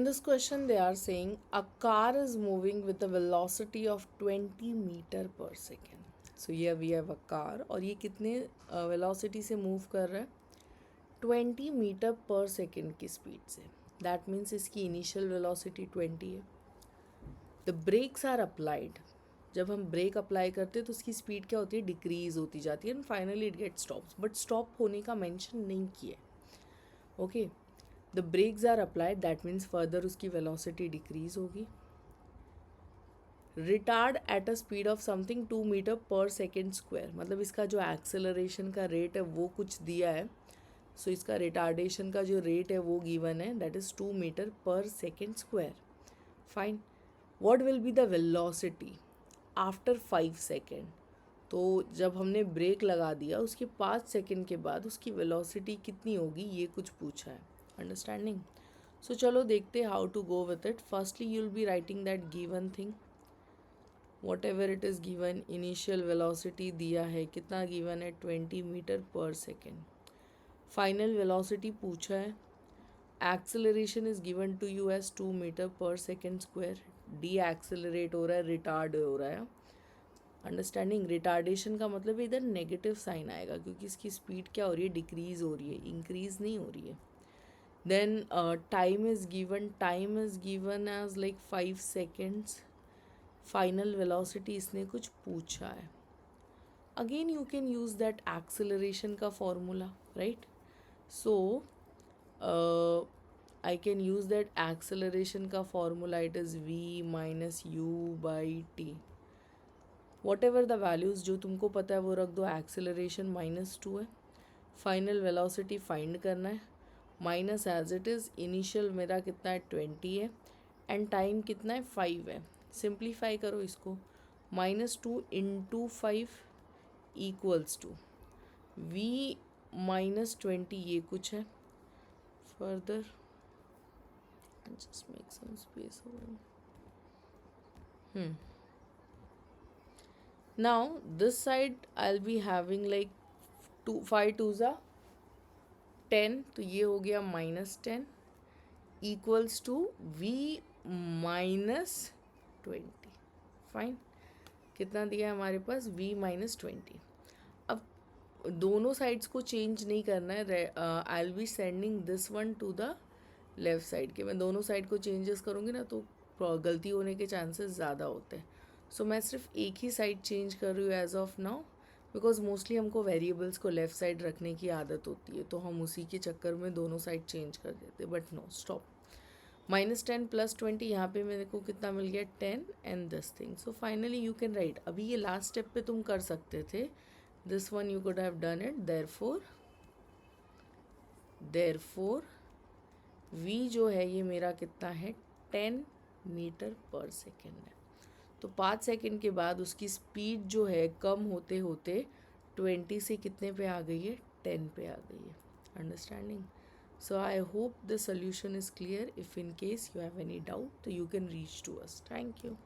In this question, they are saying a car is moving with a velocity of 20 meter per second. So here we have a car और ये कितने velocity से move कर रहा है 20 metre per second की speed से. That means इसकी इनिशियल वेलोसिटी 20 है. The brakes are applied. जब हम ब्रेक अप्लाई करते हैं तो उसकी स्पीड क्या होती है, डिक्रीज होती जाती है and finally it get stops. But stop होने का मेंशन नहीं किया. Okay, the brakes are applied, that means further उसकी वेलोसिटी डिक्रीज होगी. Retard at a speed of something 2 metre per second square. मतलब इसका जो एक्सेलरेशन का रेट है वो कुछ दिया है. सो इसका रिटार्डेशन का जो रेट है वो गिवन है, that is 2 metre per second square. Fine. What will be the velocity after 5 second. तो जब हमने ब्रेक लगा दिया उसके 5 सेकेंड के बाद उसकी वेलोसिटी कितनी होगी, ये कुछ पूछा है. अंडरस्टैंडिंग. सो चलो देखते how to go with it. Firstly you will be writing that given thing, whatever it is given. Initial velocity दिया है, कितना गिवन है, 20 metre per second. Final velocity पूछा है. Acceleration is given to you as 2 metre per second square. De accelerate हो रहा है, retard हो रहा है. अंडरस्टैंडिंग. रिटार्डेशन का मतलब इधर नेगेटिव साइन आएगा क्योंकि इसकी स्पीड क्या हो रही है, डिक्रीज हो रही है, इंक्रीज नहीं हो रही है. Then time is given as like 5 seconds. Final velocity इसने कुछ पूछा है. Again you can use that acceleration का formula, right. So I can use that acceleration का formula. It is v minus u by t. Whatever the values जो तुमको पता है वो रख दो. acceleration -2 है. फाइनल वेलोसिटी फाइंड करना है. Minus as it is. Initial मेरा कितना है, 20 है एंड टाइम कितना है, 5 है. सिंप्लीफाई करो इसको. -2 इंटू 5 इक्वल्स टू v -20, ये कुछ है. Further just make some space over. Now this side I'll be having like 5 2s are 10, तो ये हो गया -10 इक्वल्स टू v -20. फाइन. कितना दिया है हमारे पास, v -20. अब दोनों साइड्स को चेंज नहीं करना है. I will be sending this one two the left side के. मैं दोनों साइड को चेंजेस करूँगी ना तो गलती होने के चांसेस ज़्यादा होते हैं. सो मैं सिर्फ एक ही साइड चेंज कर रही हूँ as of now, because mostly हमको वेरिएबल्स को लेफ़्ट साइड रखने की आदत होती है तो हम उसी के चक्कर में दोनों साइड चेंज कर देते. But no, stop. -10 + 20, यहाँ पे मेरे को कितना मिल गया, 10 and this thing. So finally you can write. अभी ये लास्ट स्टेप पे तुम कर सकते थे. This one you could have done it. Therefore v जो है ये मेरा कितना है, 10 मीटर पर सेकेंड है. तो 5 सेकेंड के बाद उसकी स्पीड जो है कम होते होते 20 से कितने पे आ गई है, 10 पे आ गई है. Understanding. So I hope the solution is clear. If in case you have any doubt तो you can reach to us. Thank you.